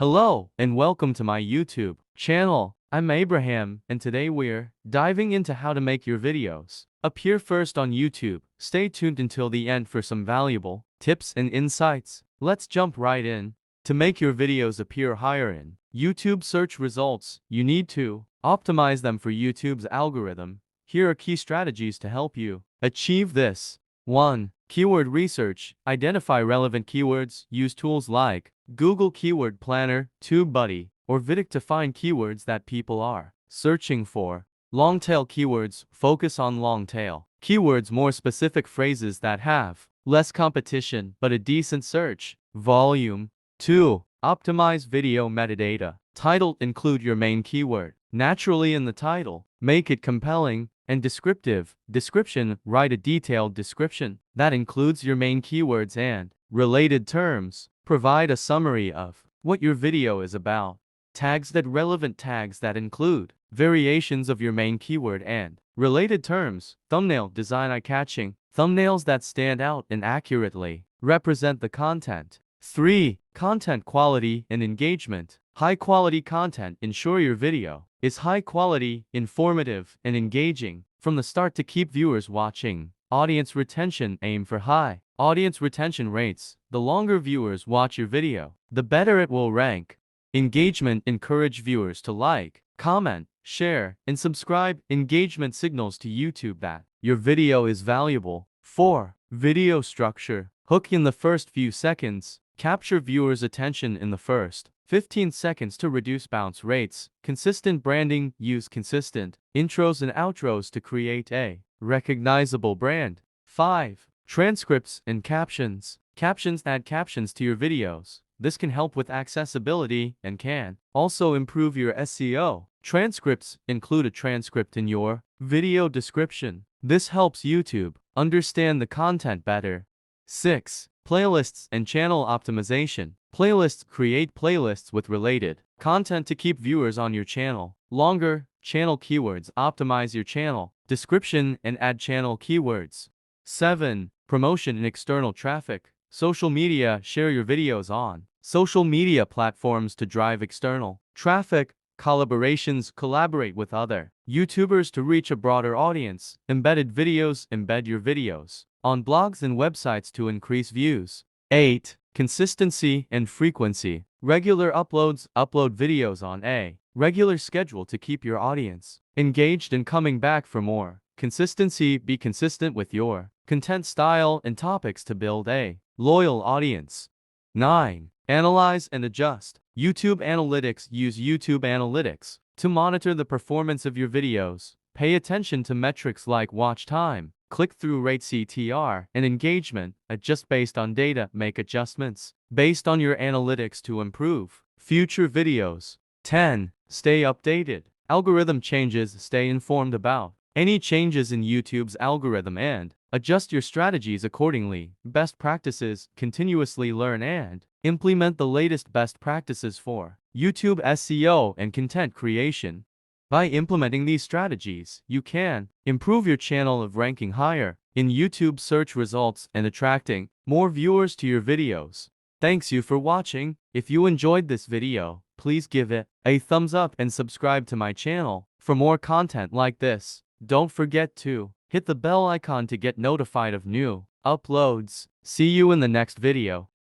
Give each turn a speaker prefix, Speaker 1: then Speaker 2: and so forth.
Speaker 1: Hello, and welcome to my YouTube channel. I'm Abraham, and today we're diving into how to make your videos appear first on YouTube. Stay tuned until the end for some valuable tips and insights. Let's jump right in. To make your videos appear higher in YouTube search results, you need to optimize them for YouTube's algorithm. Here are key strategies to help you achieve this. 1. Keyword research. Identify relevant keywords. Use tools like Google Keyword Planner, TubeBuddy, or Vidic to find keywords that people are searching for. Long-tail keywords. Focus on long-tail keywords, more specific phrases that have less competition but a decent search volume. 2. Optimize video metadata. Title. Include your main keyword naturally in the title. Make it compelling and descriptive. Description. Write a detailed description that includes your main keywords and related terms. Provide a summary of what your video is about. Tags. That relevant tags that include variations of your main keyword and related terms. Thumbnail. Design eye-catching thumbnails that stand out and accurately represent the content. 3. Content quality and engagement. High-quality content. Ensure your video is high quality, informative, and engaging from the start to keep viewers watching. Audience retention. Aim for high audience retention rates. The longer viewers watch your video, the better it will rank. Engagement. Encourage viewers to like, comment, share, and subscribe. Engagement signals to YouTube that your video is valuable. 4. Video structure. Hook in the first few seconds. Capture viewers' attention in the first 15 seconds to reduce bounce rates. Consistent branding. Use consistent intros and outros to create a recognizable brand. 5. Transcripts and captions. Captions. Add captions to your videos. This can help with accessibility and can also improve your SEO. Transcripts. Include a transcript in your video description. This helps YouTube understand the content better. 6. Playlists and channel optimization. Playlists. Create playlists with related content to keep viewers on your channel longer. Channel keywords. Optimize your channel description and add channel keywords. 7. Promotion and external traffic. Social media. Share your videos on social media platforms to drive external traffic. Collaborations. Collaborate with other YouTubers to reach a broader audience. Embedded videos. Embed your videos on blogs and websites to increase views. 8. Consistency and frequency. Regular uploads. Upload videos on a regular schedule to keep your audience engaged and coming back for more. Consistency. Be consistent with your content style and topics to build a loyal audience. 9. Analyze and adjust. YouTube Analytics. Use YouTube Analytics to monitor the performance of your videos. Pay attention to metrics like watch time, click-through rate, CTR, and engagement. Adjust based on data. Make adjustments based on your analytics to improve future videos. 10. Stay updated. Algorithm changes. Stay informed about any changes in YouTube's algorithm and adjust your strategies accordingly. Best practices. Continuously learn and implement the latest best practices for YouTube SEO and content creation. By implementing these strategies, you can improve your channel of ranking higher in YouTube search results and attracting more viewers to your videos. Thanks you for watching. If you enjoyed this video, please give it a thumbs up and subscribe to my channel for more content like this. Don't forget to hit the bell icon to get notified of new uploads. See you in the next video.